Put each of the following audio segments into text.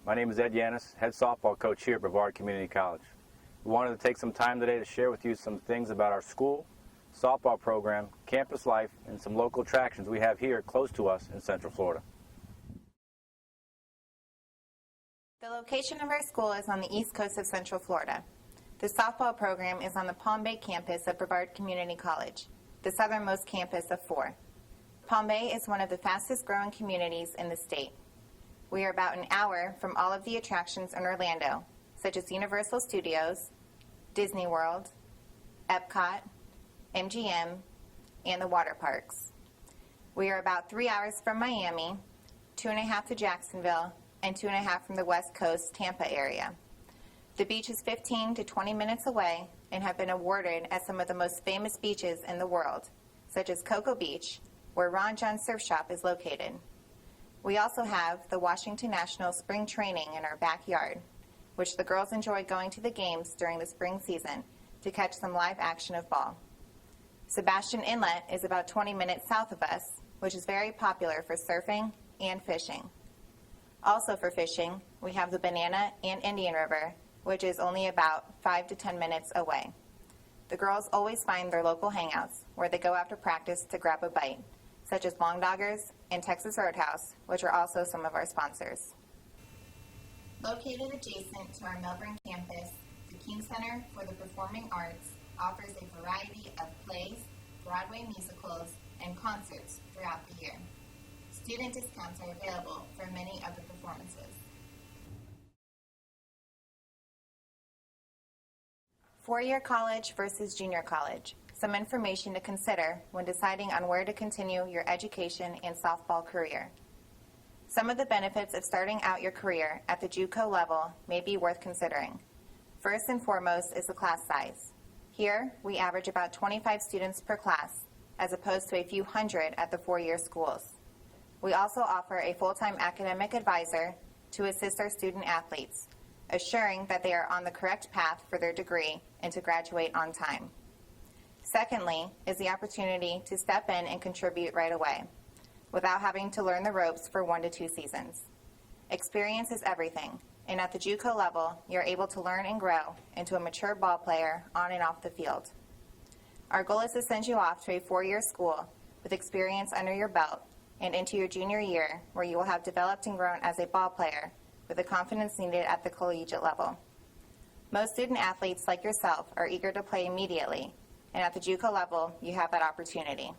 My name is Ed Yanis, head softball coach here at Brevard Community College. We wanted to take some time today to share with you some things about our school, softball program, campus life, and some local attractions we have here close to us in Central Florida. The location of our school is on the east coast of Central Florida. The softball program is on the Palm Bay campus of Brevard Community College, the southernmost campus of 4. Palm Bay is one of the fastest growing communities in the state. We are about an hour from all of the attractions in Orlando, such as Universal Studios, Disney World, Epcot, MGM, and the water parks. We are about 3 hours from Miami, 2.5 to Jacksonville, and 2.5 from the West Coast Tampa area. The beach is 15 to 20 minutes away and have been awarded as some of the most famous beaches in the world, such as Cocoa Beach, where Ron John Surf Shop is located. We also have the Washington National Spring Training in our backyard, which the girls enjoy going to the games during the spring season to catch some live action of ball. Sebastian Inlet is about 20 minutes south of us, which is very popular for surfing and fishing. Also for fishing, we have the Banana and Indian River, which is only about 5 to 10 minutes away. The girls always find their local hangouts where they go after practice to grab a bite, such as Long Doggers and Texas Roadhouse, which are also some of our sponsors. Located adjacent to our Melbourne campus, the King Center for the Performing Arts offers a variety of plays, Broadway musicals, and concerts throughout the year. Student discounts are available for many of the performances. Four-year college versus junior college. Some information to consider when deciding on where to continue your education and softball career. Some of the benefits of starting out your career at the JUCO level may be worth considering. First and foremost is the class size. Here, we average about 25 students per class, as opposed to a few hundred at the four-year schools. We also offer a full-time academic advisor to assist our student athletes, assuring that they are on the correct path for their degree and to graduate on time. Secondly is the opportunity to step in and contribute right away, without having to learn the ropes for 1 to 2 seasons. Experience is everything, and at the JUCO level, you're able to learn and grow into a mature ball player on and off the field. Our goal is to send you off to a 4-year school with experience under your belt and into your junior year, where you will have developed and grown as a ball player with the confidence needed at the collegiate level. Most student athletes like yourself are eager to play immediately, and at the JUCO level, you have that opportunity.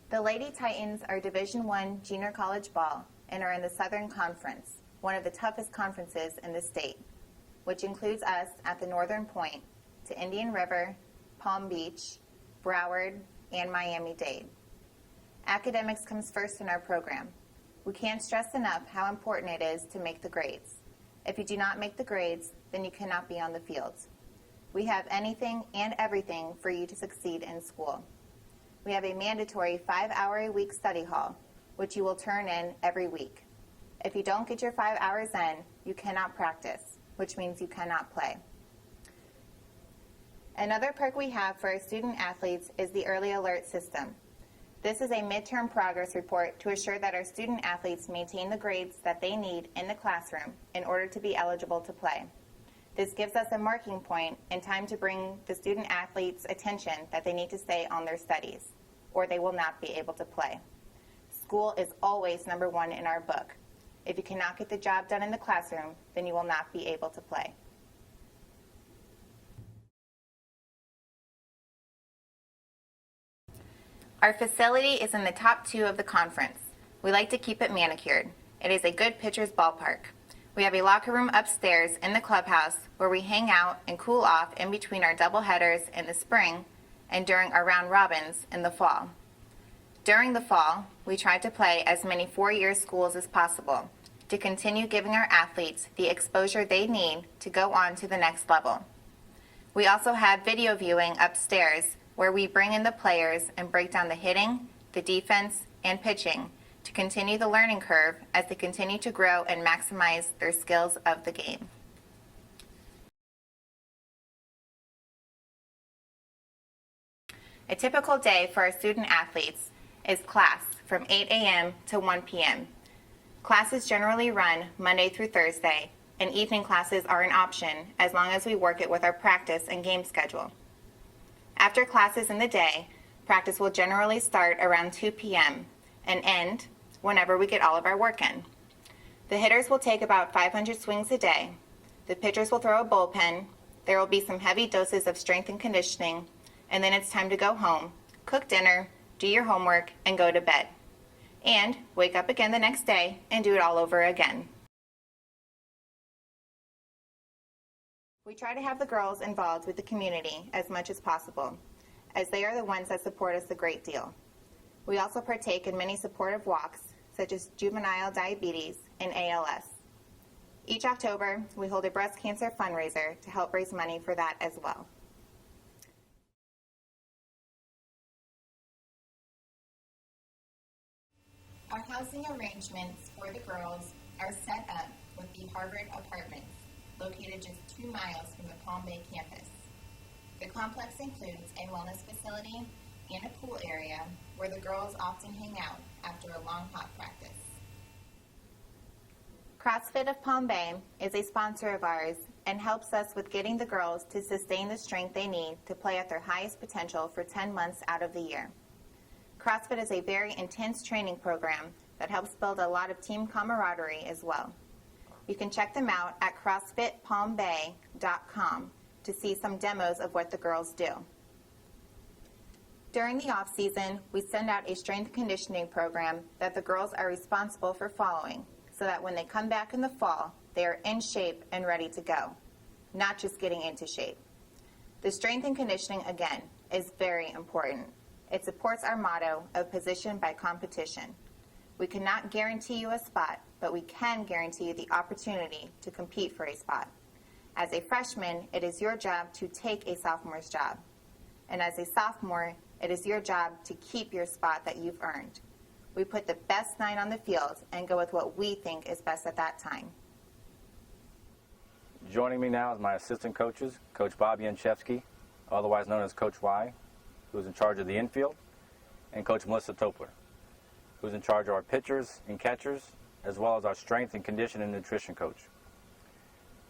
The Lady Titans are Division I junior college ball and are in the Southern Conference, one of the toughest conferences in the state, which includes us at the Northern Point to Indian River, Palm Beach, Broward, and Miami-Dade. Academics comes first in our program. We can't stress enough how important it is to make the grades. If you do not make the grades, then you cannot be on the field. We have anything and everything for you to succeed in school. We have a mandatory 5-hour-a-week study hall, which you will turn in every week. If you don't get your 5 hours in, you cannot practice, which means you cannot play. Another perk we have for our student athletes is the Early Alert System. This is a midterm progress report to assure that our student athletes maintain the grades that they need in the classroom in order to be eligible to play. This gives us a marking point and time to bring the student athletes' attention that they need to stay on their studies, or they will not be able to play. School is always number one in our book. If you cannot get the job done in the classroom, then you will not be able to play. Our facility is in the top 2 of the conference. We like to keep it manicured. It is a good pitcher's ballpark. We have a locker room upstairs in the clubhouse where we hang out and cool off in between our doubleheaders in the spring and during our round robins in the fall. During the fall, we try to play as many 4-year schools as possible to continue giving our athletes the exposure they need to go on to the next level. We also have video viewing upstairs where we bring in the players and break down the hitting, the defense, and pitching to continue the learning curve as they continue to grow and maximize their skills of the game. A typical day for our student athletes is class, from 8 a.m. to 1 p.m. Classes generally run Monday through Thursday, and evening classes are an option as long as we work it with our practice and game schedule. After classes in the day, practice will generally start around 2 p.m. and end whenever we get all of our work in. The hitters will take about 500 swings a day. The pitchers will throw a bullpen. There will be some heavy doses of strength and conditioning, and then it's time to go home, cook dinner, do your homework, and go to bed. And wake up again the next day and do it all over again. We try to have the girls involved with the community as much as possible, as they are the ones that support us a great deal. We also partake in many supportive walks, such as juvenile diabetes and ALS. Each October, we hold a breast cancer fundraiser to help raise money for that as well. Our housing arrangements for the girls are set up with the Harvard Apartments, located just 2 miles from the Palm Bay campus. The complex includes a wellness facility and a pool area where the girls often hang out after a long hot practice. CrossFit of Palm Bay is a sponsor of ours and helps us with getting the girls to sustain the strength they need to play at their highest potential for 10 months out of the year. CrossFit is a very intense training program that helps build a lot of team camaraderie as well. You can check them out at CrossFitPalmBay.com to see some demos of what the girls do. During the off-season, we send out a strength conditioning program that the girls are responsible for following, so that when they come back in the fall, they are in shape and ready to go, not just getting into shape. The strength and conditioning, again, is very important. It supports our motto of position by competition. We cannot guarantee you a spot, but we can guarantee you the opportunity to compete for a spot. As a freshman, it is your job to take a sophomore's job. And as a sophomore, it is your job to keep your spot that you've earned. We put the best 9 on the field and go with what we think is best at that time. Joining me now is my assistant coaches, Coach Bob Yanchevsky, otherwise known as Coach Y, who's in charge of the infield, and Coach Melissa Topler, who's in charge of our pitchers and catchers, as well as our strength and conditioning and nutrition coach.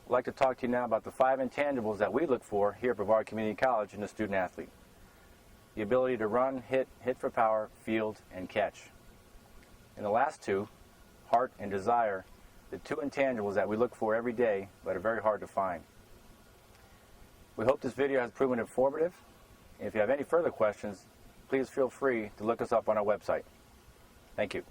I'd like to talk to you now about the 5 intangibles that we look for here at Brevard Community College in a student athlete. The ability to run, hit for power, field, and catch. And the last 2, heart and desire, the 2 intangibles that we look for every day but are very hard to find. We hope this video has proven informative. If you have any further questions, please feel free to look us up on our website. Thank you.